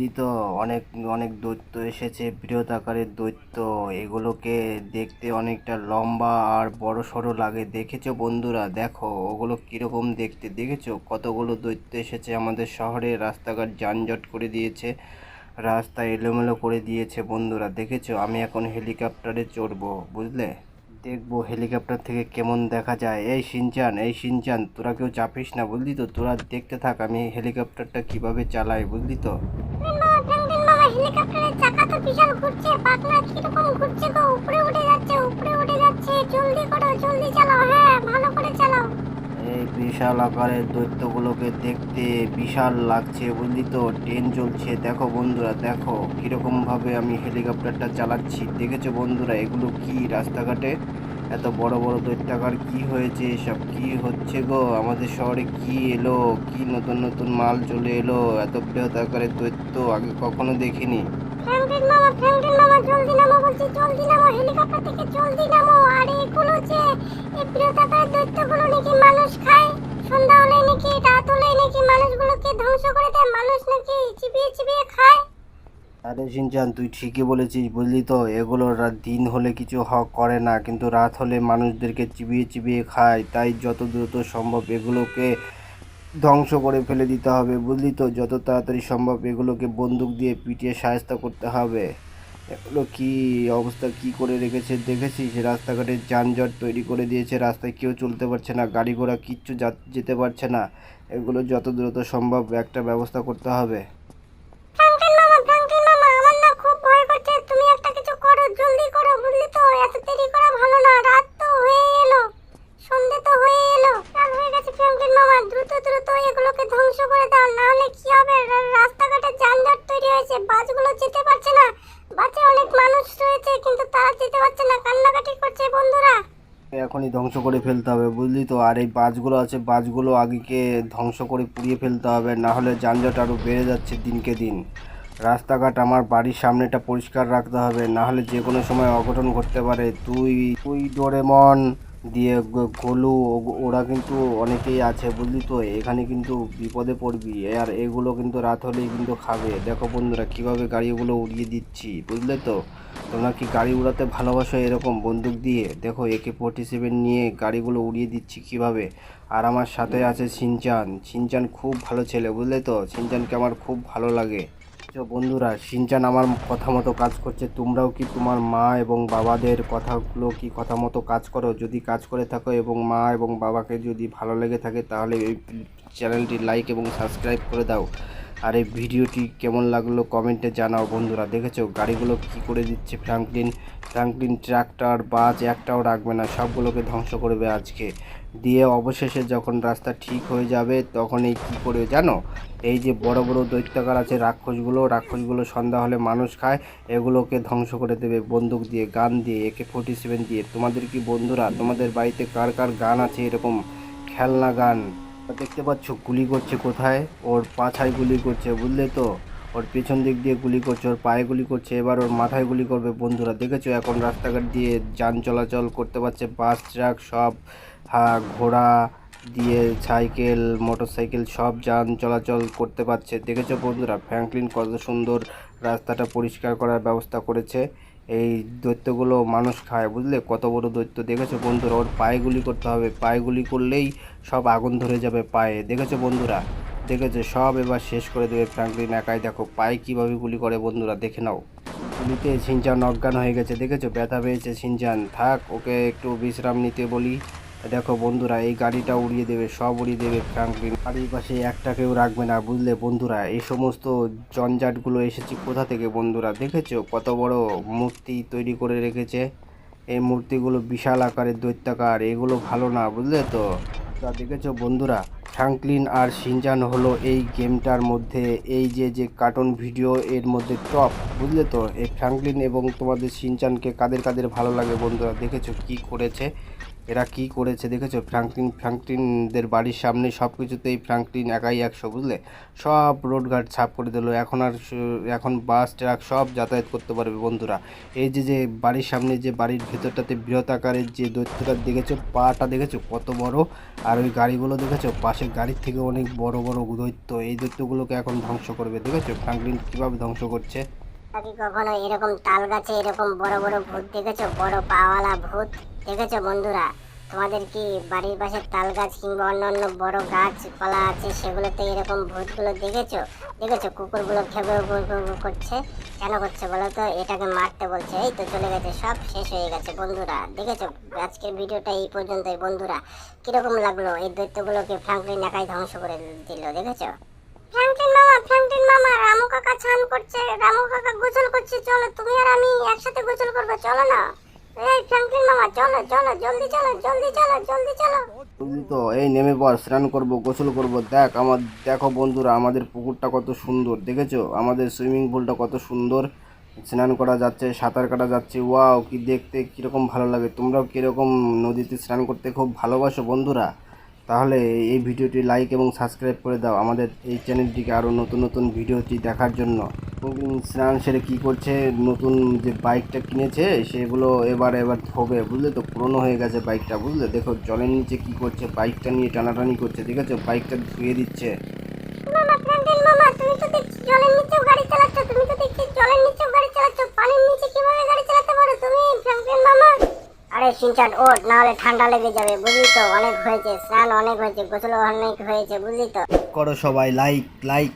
বুঝলি তো, অনেক অনেক দৈত্য এসেছে, বৃহৎ আকারের দৈত্য। এগুলোকে দেখতে অনেকটা লম্বা আর বড় সড়ো লাগে। দেখেছো বন্ধুরা? দেখো ওগুলো কিরকম দেখতে। দেখেছো কতগুলো দৈত্য এসেছে আমাদের শহরে, রাস্তাঘাট যানজট করে দিয়েছে, রাস্তা এলোমেলো করে দিয়েছে বন্ধুরা। দেখেছো? আমি এখন হেলিকপ্টারে চড়বো, বুঝলে? দেখবো হেলিকপ্টার থেকে কেমন দেখা যায়। এই শিনচান তোরা কেউ চাপিস না, বুঝলি তো? তোরা দেখতে থাক আমি হেলিকপ্টারটা কিভাবে চালাই, বুঝলি তো? ফ্র্যাঙ্কলিন মামা, হেলিকপ্টারের চাকা তো বিশাল ঘুরছে, পাখনা কিরকম ঘুরছে গো, উপরে উঠে যাচ্ছে, উপরে উঠে যাচ্ছে। জলদি করো, জলদি চালাও, হ্যাঁ ভালো করে চালাও। এই বিশাল আকারের দৈত্যগুলোকে দেখতে বিশাল লাগছে, বুঝলি তো? ট্রেন চলছে, দেখো বন্ধুরা, দেখো কিরকম ভাবে আমি হেলিকপ্টারটা চালাচ্ছি। দেখেছো বন্ধুরা এগুলো কি রাস্তাঘাটে এত বড় বড় দৈত্যাকার? কি হয়েছে এসব? কি হচ্ছে গো? আমাদের শহরে কি এলো? কি নতুন নতুন মাল চলে এলো? এত বৃহৎ আকারের দৈত্য আগে কখনো দেখিনি। ফ্র্যাঙ্কলিন মামা, জলদি নামো বলছি, জলদি নামো, হেলিকপ্টার থেকে জলদি নামো। আর এগুলো যে এই বৃহদাকার দৈত্যগুলো নাকি মানুষ খায়, সন্ধ্যা হলে নাকি, রাত হলে নাকি মানুষগুলোকে ধ্বংস করে দেয়, মানুষ নাকি চিবিয়ে চিবিয়ে খায়। আরে সিনচান, তুই ঠিকই বলেছিস, বুঝলি তো? এগুলো দিন হলে কিছু করে না, কিন্তু রাত হলে মানুষদেরকে চিবিয়ে চিবিয়ে খায়। তাই যত দ্রুত সম্ভব এগুলোকে ধ্বংস করে ফেলে দিতে হবে, বুঝলি তো? যত তাড়াতাড়ি সম্ভব এগুলোকে বন্দুক দিয়ে পিটিয়ে সাহায্য করতে হবে। এগুলো কি অবস্থা কি করে রেখেছে দেখেছিস? রাস্তাঘাটে যানজট তৈরি করে দিয়েছে, রাস্তায় কেউ চলতে পারছে না, গাড়ি ঘোড়া কিচ্ছু যেতে পারছে না। এগুলো যত দ্রুত সম্ভব একটা ব্যবস্থা করতে হবে। ফ্র্যাঙ্কলিন মামা, আমার না খুব ভয় করছে, তুমি একটা কিছু করো, জলদি করো, বুঝলি তো? এত দেরি করা ভালো না, রাত তো হয়ে এলো, সন্ধে তো হয়ে এলো, রাত হয়ে গেছে। ফ্র্যাঙ্কলিন মামা, দ্রুত দ্রুত এগুলোকে ধ্বংস করে দাও, না হলে কি হবে? রাস্তাঘাটে যানজট তৈরি হয়েছে, বাসগুলো যেতে পারছে না, বাসে অনেক মানুষ রয়েছে কিন্তু তারা যেতে পারছে না, কান্নাকাটি করছে বন্ধুরা। এখনই ধ্বংস করে ফেলতে হবে, বুঝলি তো? আর এই বাসগুলো আছে, বাসগুলো আগেকে ধ্বংস করে পুড়িয়ে ফেলতে হবে, না হলে যানজট আরো বেড়ে যাচ্ছে দিনকে দিন। রাস্তাঘাট আমার বাড়ির সামনেটা পরিষ্কার রাখতে হবে, না হলে যে কোনো সময় অঘটন ঘটতে পারে। তুই তুই ডোরেমন দিয়ে গোলু, ওরা কিন্তু অনেকেই আছে, বুঝলি তো? এখানে কিন্তু বিপদে পড়বি। আর এগুলো কিন্তু রাত হলেই কিন্তু খাবে। দেখো বন্ধুরা কিভাবে গাড়িগুলো উড়িয়ে দিচ্ছি, বুঝলে তো? তোমরা কি গাড়ি উড়াতে ভালোবাসো এরকম বন্দুক দিয়ে? দেখো AK-47 নিয়ে গাড়িগুলো উড়িয়ে দিচ্ছি কিভাবে। আর আমার সাথে আছে শিনচান। শিনচান খুব ভালো ছেলে, বুঝলে তো? শিনচানকে আমার খুব ভালো লাগে। বন্ধুরা, শিনচান আমার কথা মতো কাজ করছে। তোমরাও কি তোমার মা এবং বাবাদের কথাগুলো কি কথা মতো কাজ করো? যদি কাজ করে থাকো এবং মা এবং বাবাকে যদি ভালো লেগে থাকে, তাহলে এই চ্যানেলটি লাইক এবং সাবস্ক্রাইব করে দাও। আর এই ভিডিওটি কেমন লাগলো কমেন্টে জানাও বন্ধুরা। দেখেছো গাড়িগুলো কি করে দিচ্ছে ফ্র্যাঙ্কলিন? ফ্র্যাঙ্কলিন ট্রাক্টর বাস একটাও রাখবে না, সবগুলোকে ধ্বংস করবে আজকে। দিয়ে অবশেষে যখন রাস্তা ঠিক হয়ে যাবে তখন এই কী করবে জানো? এই যে বড় বড় দৈত্যাকার আছে, রাক্ষসগুলো সন্ধ্যা হলে মানুষ খায়, এগুলোকে ধ্বংস করে দেবে বন্দুক দিয়ে, গান দিয়ে, AK-47 দিয়ে। তোমাদের কি বন্ধুরা, তোমাদের বাড়িতে কার কার গান আছে এরকম খেলনা গান? দেখতে পাচ্ছ গুলি করছে কোথায়? ওর পাছায় গুলি করছে, বুঝলে তো? ওর পেছন দিক দিয়ে গুলি করছে, ওর পায়ে গুলি করছে, এবার ওর মাথায় গুলি করবে বন্ধুরা। দেখেছো এখন রাস্তাঘাট দিয়ে যান চলাচল করতে পারছে, বাস ট্রাক সব, ঘোড়া দিয়ে, সাইকেল মোটরসাইকেল সব যান চলাচল করতে পারছে। দেখেছো বন্ধুরা ফ্র্যাঙ্কলিন কত সুন্দর রাস্তাটা পরিষ্কার করার ব্যবস্থা করেছে। এই দৈত্যগুলো মানুষ খায়, বুঝলে? কত বড় দৈত্য দেখেছো বন্ধুরা? ওর পায়ে গুলি করতে হবে, পায়ে গুলি করলেই সব আগুন ধরে যাবে পায়ে। দেখেছো বন্ধুরা? দেখেছো সব এবার শেষ করে দেবে ফ্র্যাঙ্কলিন একাই। দেখো পায়ে কিভাবে গুলি করে বন্ধুরা, দেখে নাও। গুলিতে শিনচান অজ্ঞান হয়ে গেছে, দেখেছো? ব্যথা পেয়েছে শিনচান। থাক, ওকে একটু বিশ্রাম নিতে বলি। দেখো বন্ধুরা এই গাড়িটা উড়িয়ে দেবে, সব উড়িয়ে দেবে ফ্র্যাঙ্কলিন। বাড়ির পাশে একটাকেও রাখবে না, বুঝলে বন্ধুরা? এই সমস্ত জঞ্জাটগুলো এসেছে কোথা থেকে বন্ধুরা? দেখেছো কত বড় মূর্তি তৈরি করে রেখেছে? এই মূর্তিগুলো বিশাল আকারের দৈত্যাকার, এগুলো ভালো না, বুঝলে তো? তা দেখেছো বন্ধুরা, ফ্র্যাঙ্কলিন আর শিনচান হলো এই গেমটার মধ্যে, এই যে যে কার্টুন ভিডিও এর মধ্যে টপ, বুঝলে তো? এই ফ্র্যাঙ্কলিন এবং তোমাদের শিনচানকে কাদের কাদের ভালো লাগে বন্ধুরা? দেখেছো কি করেছে? এরা কি করেছে দেখেছো? ফ্র্যাঙ্কলিনদের বাড়ির সামনে সব কিছুতেই ফ্র্যাঙ্কলিন একাই 100, বুঝলে? সব রোডঘাট সাফ করে দিল। এখন বাস ট্রাক সব যাতায়াত করতে পারবে বন্ধুরা। এই যে যে বাড়ির সামনে যে বাড়ির ভেতরটাতে বৃহৎ আকারের যে দৈত্যটা দেখেছো, পাটা দেখেছো কত বড়? আর ওই গাড়িগুলো দেখেছো, পাশে গাড়ির থেকে অনেক বড় বড় দৈত্য। এই দৈত্যগুলোকে এখন ধ্বংস করবে। দেখেছো ফ্র্যাঙ্কলিন কিভাবে ধ্বংস করছে? আগে কখনো এরকম তাল গাছে এরকম বড় বড় ভূত দেখেছো? বড় পাওয়ালা ভূত দেখেছো বন্ধুরা? তোমাদের কি বাড়ির পাশে তাল গাছ কিংবা অন্যান্য বড় গাছপালা আছে, সেগুলোতে এরকম ভূতগুলো দেখেছো? দেখেছো কুকুরগুলো খেয়ে করছে? কেন করছে বলো তো? এটাকে মারতে বলছে। এই তো চলে গেছে, সব শেষ হয়ে গেছে বন্ধুরা। দেখেছো? আজকের ভিডিওটা এই পর্যন্তই বন্ধুরা। কিরকম লাগলো এই দৈত্যগুলোকে ফ্র্যাঙ্কলিন একাই ধ্বংস করে দিল? দেখেছো? ফ্র্যাঙ্কলিন মামা, রামু কাকা স্নান করছে, রামু কাকা গোসল করছে, চলো তুমি আর আমি একসাথে গোসল করবো, চলো না? এই ফ্র্যাঙ্কলিন মামা, চলো চলো, জলদি চলো, জলদি চলো, জলদি চলো। বুঝলি তো? এই নেমে পড়, স্নান করব, গোসল করব। দেখো বন্ধুরা, আমাদের পুকুরটা কত সুন্দর, দেখেছো? আমাদের সুইমিং পুলটা কত সুন্দর। স্নান করা যাচ্ছে, সাঁতার কাটা যাচ্ছে। ওয়াও, কি দেখতে কিরকম ভালো লাগে! তোমরাও কিরকম নদীতে স্নান করতে খুব ভালোবাসো বন্ধুরা? তাহলে এই ভিডিওটি লাইক এবং সাবস্ক্রাইব করে দাও আমাদের এই চ্যানেলটিকে আরও নতুন নতুন ভিডিওটি দেখার জন্য। স্নান সেরে কী করছে, নতুন যে বাইকটা কিনেছে সেগুলো এবার ধোবে, বুঝলে তো? পুরনো হয়ে গেছে বাইকটা, বুঝলে? দেখো জলের নিচে কি করছে, বাইকটা নিয়ে টানাটানি করছে, দেখেছো? বাইকটা ধুয়ে দিচ্ছে। মামা, ফ্র্যাঙ্কলিন মামা, তুমি তো দেখছি জলের নিচেও গাড়ি চালাচ্ছ, তুমি তো দেখছি জলের নিচেও গাড়ি চালাচ্ছ। পানির নিচে কিভাবে গাড়ি চালাতে পারো তুমি, ফ্র্যাঙ্কলিন মামা? আরে সিনচান ওঠ, না হলে ঠান্ডা লেগে যাবে, বুঝলি তো? অনেক হয়েছে স্নান, অনেক হয়েছে গোসল, অনেক হয়েছে, বুঝলি তো? করো সবাই লাইক লাইক।